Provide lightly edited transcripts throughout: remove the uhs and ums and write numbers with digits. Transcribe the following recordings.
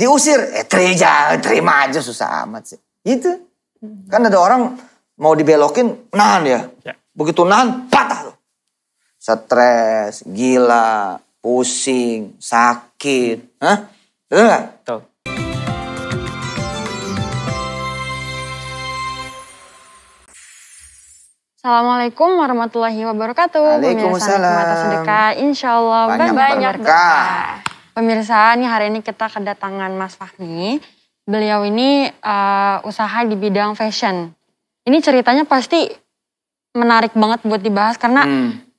Diusir, terima aja susah amat sih. Gitu. Kan ada orang mau dibelokin, nahan ya. Begitu nahan, patah tuh. Stres, gila, pusing, sakit. Hah? Betul nggak? Betul. Assalamualaikum warahmatullahi wabarakatuh. Waalaikumsalam. Pemirsa Nikmata Sedekah, insya Allah banyak berkah. Pemirsa, nih hari ini kita kedatangan Mas Fahmi. Beliau ini usaha di bidang fashion. Ini ceritanya pasti menarik banget buat dibahas karena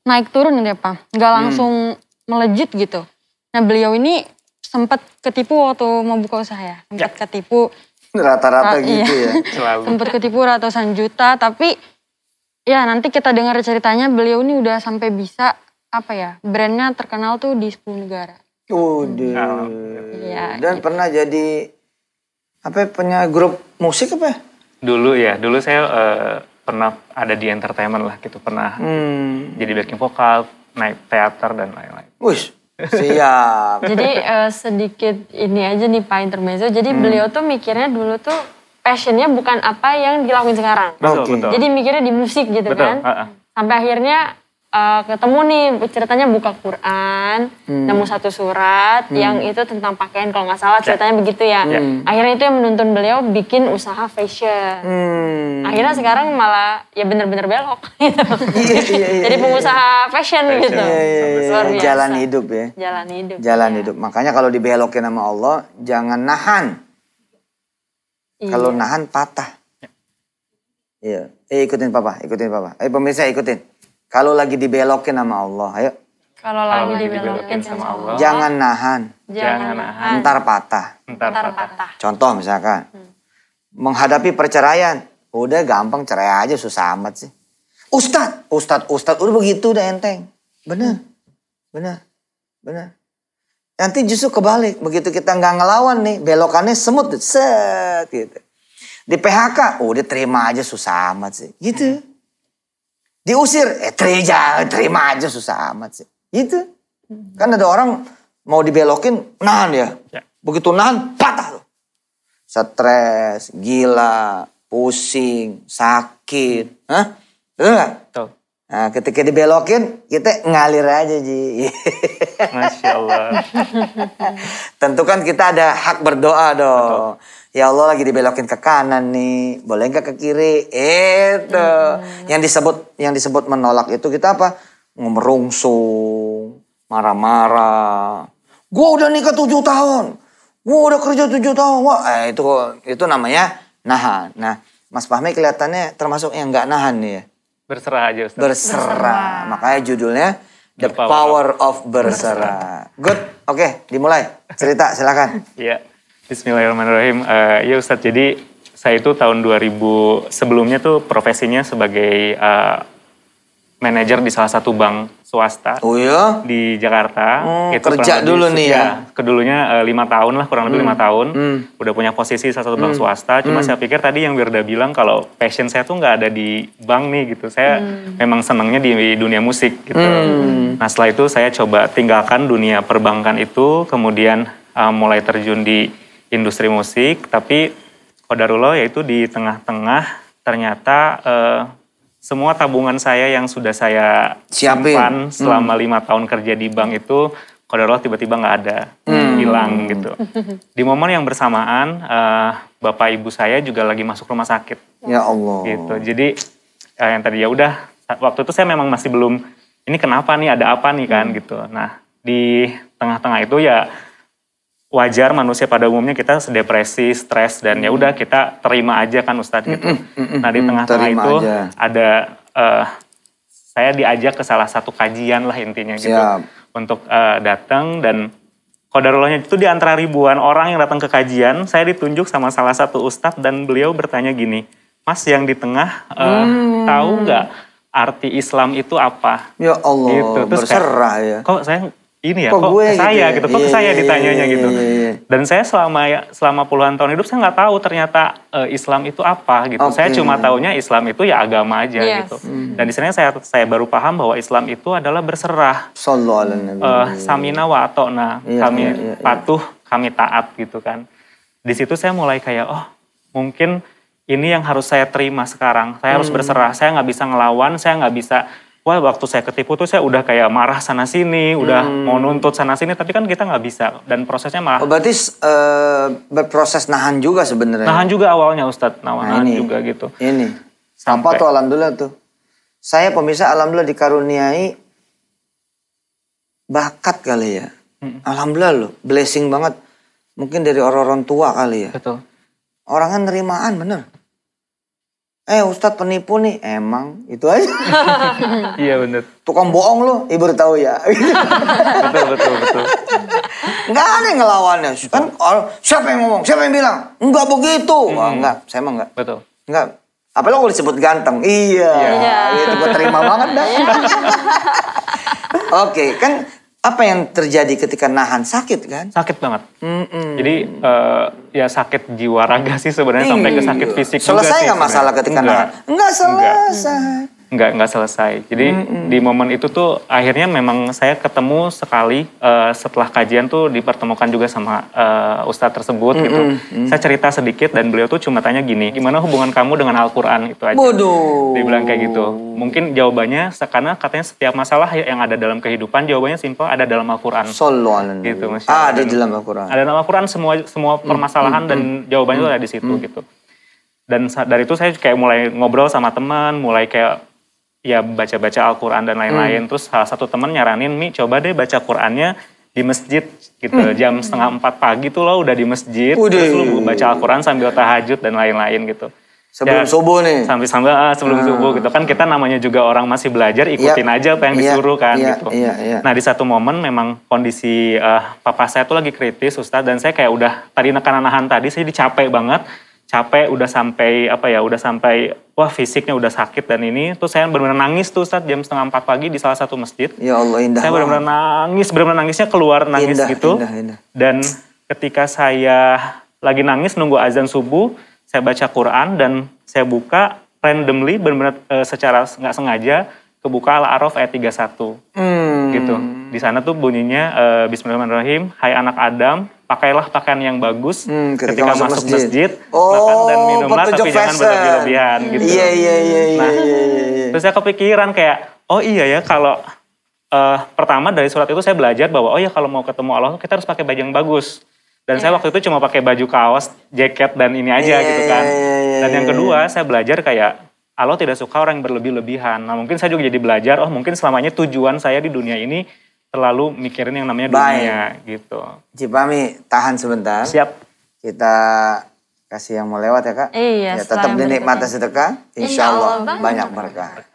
naik turun ya Pak. Nggak langsung melejit gitu. Nah beliau ini sempat ketipu waktu mau buka usaha ya. Sempat ketipu. Rata-rata gitu ya. Sempat ketipu ratusan juta tapi ya nanti kita dengar ceritanya beliau ini udah sampai bisa brandnya terkenal tuh di 10 negara. Udah. Ya, Dan gitu. pernah jadi punya grup musik apa ya? Dulu saya pernah ada di entertainment lah gitu, pernah jadi backing vokal, naik teater dan lain-lain. Wih, siap. Jadi sedikit ini aja nih Pak intermezzo. Jadi beliau tuh mikirnya dulu tuh passionnya bukan apa yang dilakuin sekarang. Betul. Jadi mikirnya di musik gitu kan. Sampai akhirnya ketemu nih ceritanya buka Quran, nemu satu surat yang itu tentang pakaian kalau nggak salah ceritanya begitu ya. Akhirnya itu yang menuntun beliau bikin usaha fashion. Akhirnya sekarang malah ya bener-bener belok gitu. Jadi pengusaha fashion gitu. Luar biasa. Jalan hidup ya. Jalan hidup. Makanya kalau dibelokin sama Allah, jangan nahan. Kalau nahan patah. Iya. Ikutin papa. Ayo pemirsa ikutin. Kalau lagi dibelokin sama Allah, ayo. Kalau lagi dibelokin sama Allah. Jangan nahan. Ntar patah. Contoh misalkan. Menghadapi perceraian. Udah gampang cerai aja susah amat sih. Ustadz. Udah begitu udah enteng. Bener. Nanti justru kebalik. Begitu kita nggak ngelawan nih, belokannya semut. Set gitu. Di PHK, udah terima aja susah amat sih. Gitu. Diusir, terima aja susah amat sih. Gitu. Kan ada orang mau dibelokin, nahan ya. Begitu nahan, patah tuh. Stres, gila, pusing, sakit. Hah? Betul nggak? Betul. Nah, ketika dibelokin, kita ngalir aja, Ji. Masya Allah. Tentu kan kita ada hak berdoa dong. Betul. Ya Allah lagi dibelokin ke kanan nih, boleh nggak ke kiri? Itu. Yang disebut menolak itu kita apa? Ngemerungsung, marah-marah. Gua udah nikah 7 tahun. Gua udah kerja 7 tahun. Wah, itu namanya nahan. Nah, Mas Fahmi kelihatannya termasuk yang nggak nahan nih ya. Berserah aja Ustaz. Berserah. Makanya judulnya The Power of Berserah. Good. Oke, dimulai. Cerita silakan. Iya. Bismillahirrahmanirrahim. Ya Ustaz, jadi saya itu tahun 2000 sebelumnya tuh profesinya sebagai manajer di salah satu bank swasta. Oh iya? Di Jakarta. Itu kerja dulu nih ya? Kedulunya 5 tahun lah, kurang lebih 5 tahun. Udah punya posisi salah satu bank swasta. Cuma saya pikir tadi yang Wirda bilang kalau passion saya tuh nggak ada di bank nih gitu. Saya memang senangnya di dunia musik gitu. Nah setelah itu saya coba tinggalkan dunia perbankan itu. Kemudian mulai terjun di industri musik. Tapi qadarullah yaitu di tengah-tengah ternyata semua tabungan saya yang sudah saya simpan selama 5 tahun kerja di bank itu, qadarullah tiba-tiba nggak ada, hilang gitu. Di momen yang bersamaan, bapak ibu saya juga lagi masuk rumah sakit. Ya Allah. Gitu. Jadi yang tadi ya udah, waktu itu saya memang masih belum, ini kenapa nih, ada apa nih kan gitu. Nah di tengah-tengah itu ya wajar manusia pada umumnya kita depresi, stres dan ya udah kita terima aja kan Ustadz gitu. Nah di tengah-tengah itu aja. Ada saya diajak ke salah satu kajian lah intinya gitu untuk datang dan qadarullah itu di antara ribuan orang yang datang ke kajian saya ditunjuk sama salah satu Ustadz dan beliau bertanya gini, Mas yang di tengah tahu nggak arti Islam itu apa? Ya Allah, gitu. Terus berserah ya. Kok saya ini ya, kok ke saya gitu, kok ke saya ditanyanya gitu. Dan saya selama puluhan tahun hidup saya nggak tahu ternyata Islam itu apa gitu. Saya cuma taunya Islam itu ya agama aja gitu. Dan di sana saya baru paham bahwa Islam itu adalah berserah. Samina wa atokna, kami patuh, kami taat gitu kan. Di situ saya mulai kayak, oh mungkin ini yang harus saya terima sekarang. Saya harus berserah, saya nggak bisa ngelawan, saya nggak bisa, wah waktu saya ketipu tuh saya udah kayak marah sana sini, udah mau nuntut sana sini, tapi kan kita nggak bisa. Dan prosesnya malah. Oh, berarti berproses nahan juga sebenarnya. Nahan juga awalnya Ustadz, nahan juga gitu. Ini, apa tuh alhamdulillah tuh. Saya pemirsa alhamdulillah dikaruniai bakat kali ya. Alhamdulillah loh, blessing banget. Mungkin dari orang-orang tua kali ya. Betul. Orangnya nerimaan bener. Ustadz penipu nih, emang itu aja. Iya bener. Tukang bohong lo, ibu tahu ya. betul. Nggak ada yang ngelawannya. Kan siapa yang ngomong, siapa yang bilang? Enggak begitu. Enggak, saya mah enggak. Betul. Enggak. Apalagi kalau disebut ganteng. Iya. Itu gue terima banget dah. Oke, kan apa yang terjadi ketika nahan? Sakit kan? Sakit banget. Jadi ya sakit jiwa raga sih sebenarnya sampai ke sakit fisik juga sih. Selesai nggak masalah ketika nahan? Enggak selesai. Enggak selesai. Jadi di momen itu tuh akhirnya memang saya ketemu sekali setelah kajian tuh dipertemukan juga sama ustadz tersebut gitu. Saya cerita sedikit dan beliau tuh cuma tanya gini, gimana hubungan kamu dengan Al-Quran itu aja. Bodoh. Dia bilang kayak gitu. Mungkin jawabannya karena katanya setiap masalah yang ada dalam kehidupan jawabannya simpel, ada dalam Al-Quran. Gitu, ada di dalam Al-Quran. Ada dalam Al-Quran semua permasalahan dan jawabannya tuh ada di situ gitu. Dan dari itu saya kayak mulai ngobrol sama teman, mulai kayak ya baca-baca Al-Quran dan lain-lain. Terus salah satu teman nyaranin, Mi coba deh baca Qurannya di masjid gitu. Jam 3:30 pagi tuh lo udah di masjid. Terus lo baca Al-Quran sambil tahajud dan lain-lain gitu. Sebelum subuh nih? Sebelum subuh gitu. Kan kita namanya juga orang masih belajar, ikutin aja apa yang disuruh kan gitu. Nah di satu momen memang kondisi papa saya tuh lagi kritis Ustadz. Dan saya kayak udah, tadi nahan tadi saya capek banget. Udah sampai wah fisiknya udah sakit dan ini. Terus saya benar-benar nangis tuh Ustadz jam 3:30 pagi di salah satu masjid. Ya Allah indah. Saya benar-benar nangisnya keluar nangis indah, gitu. Indah. Dan ketika saya lagi nangis nunggu azan subuh, saya baca Quran dan saya buka randomly benar-benar secara nggak sengaja kebuka Al-A'raf ayat 31. Gitu. Di sana tuh bunyinya Bismillahirrahmanirrahim, hai anak Adam, pakailah pakaian yang bagus ketika masuk masjid, makan dan minumlah tapi jangan berlebihan gitu. Iya. Terus saya kepikiran kayak, oh iya ya kalau pertama dari surat itu saya belajar bahwa oh ya kalau mau ketemu Allah kita harus pakai baju yang bagus. Dan saya waktu itu cuma pakai baju kaos, jaket dan ini aja gitu kan. Dan yang kedua saya belajar kayak Allah tidak suka orang yang berlebih-lebihan. Nah mungkin saya juga jadi belajar, oh mungkin selamanya tujuan saya di dunia ini terlalu mikirin yang namanya dunia gitu. Cipami tahan sebentar. Siap. Kita kasih yang mau lewat ya Kak. Iya. Ya, tetap dinikmati sedekah, insya Allah banyak berkah.